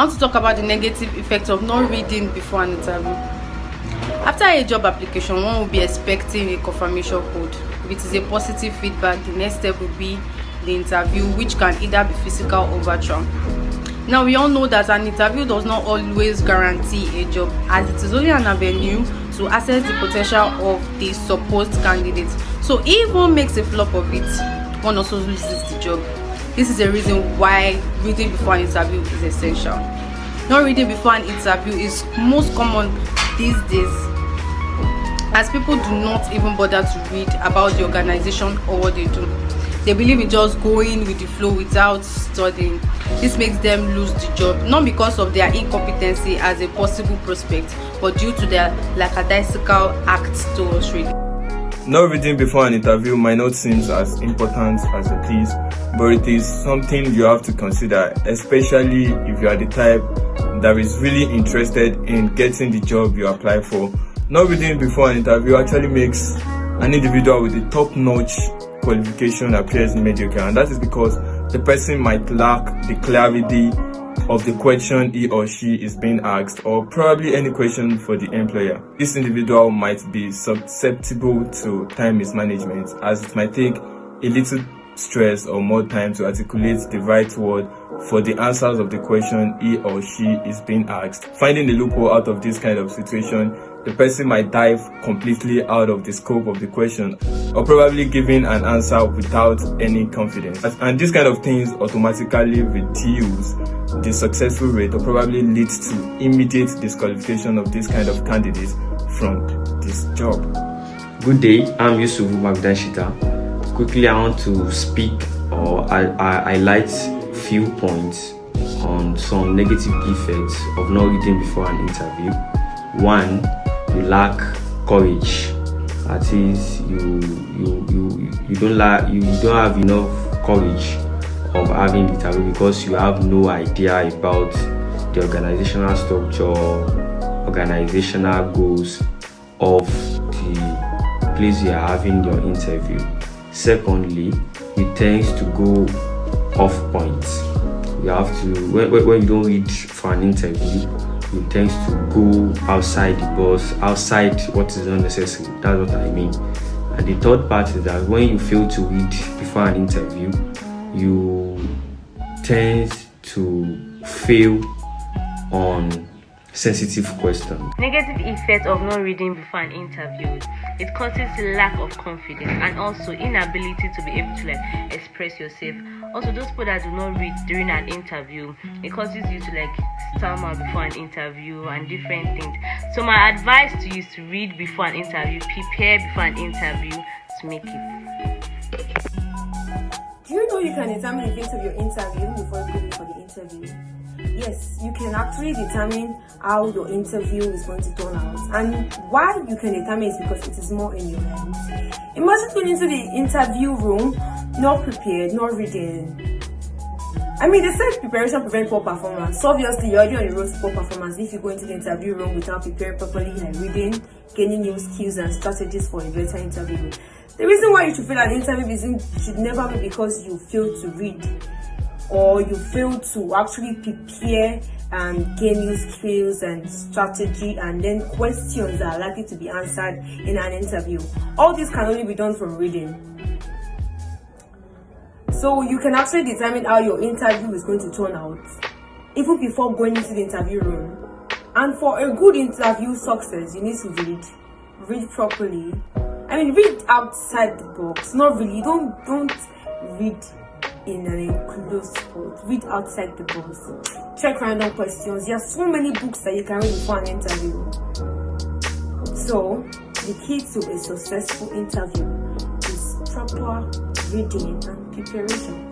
I want to talk about the negative effect of not reading before an interview. After a job application, one will be expecting a confirmation code. If it is a positive feedback, the next step will be the interview, which can either be physical or virtual. Now, we all know that an interview does not always guarantee a job, as it is only an avenue to assess the potential of the supposed candidate. So if one makes a flop of it, one also loses the job. This is the reason why reading before an interview is essential. Not reading before an interview is most common these days, as people do not even bother to read about the organization or what they do. They believe in just going with the flow without studying. This makes them lose the job, not because of their incompetency as a possible prospect, but due to their lackadaisical act towards reading. Not reading before an interview might not seem as important as it is, but it is something you have to consider, especially if you are the type that is really interested in getting the job you apply for. Not reading before an interview actually makes an individual with a top-notch qualification appears mediocre, and that is because the person might lack the clarity of the question he or she is being asked, or probably any question for the employer. This individual might be susceptible to time mismanagement, as it might take a little stress or more time to articulate the right word for the answers of the question he or she is being asked. Finding a loophole out of this kind of situation, the person might dive completely out of the scope of the question, or probably giving an answer without any confidence. And this kind of things automatically reduce the successful rate, or probably leads to immediate disqualification of this kind of candidate from this job. Good day, I'm Yusuf Magdanshita. Quickly, I want to speak or highlight few points on some negative effects of not reading before an interview. One, you lack courage. That is, you don't have enough courage of having the interview because you have no idea about the organizational structure, organizational goals of the place you are having your interview. Secondly, you tend to go off point. You have to, when you don't read for an interview, you tend to go outside the box, outside what is unnecessary. That's what I mean. And the third part is that when you fail to read before an interview, you tend to fail on sensitive questions. Negative effect of not reading before an interview: it causes lack of confidence and also inability to be able to express yourself. Also, those people that do not read during an interview, it causes you to stammer before an interview and different things. So my advice to you is to read before an interview, prepare before an interview to make it. Do you know you can determine the fate of your interview before going for the interview? Yes, you can actually determine how your interview is going to turn out, and why you can determine is because it is more in your hands. Imagine going into the interview room not prepared, not reading. They said preparation prevents poor performance. So obviously you're already on the road to poor performance if you go into the interview room without preparing properly, reading, gaining new skills and strategies for a better interview. The reason why you should fail at the interview should never be because you fail to read, or you fail to actually prepare and gain new skills and strategy, and then questions that are likely to be answered in an interview. All this can only be done from reading. So you can actually determine how your interview is going to turn out even before going into the interview room. And for a good interview success, you need to read properly. Read outside the box. Not really. Don't read in an enclosed spot. Read outside the box. Check random questions. There are so many books that you can read before an interview. So the key to a successful interview is proper reading and preparation.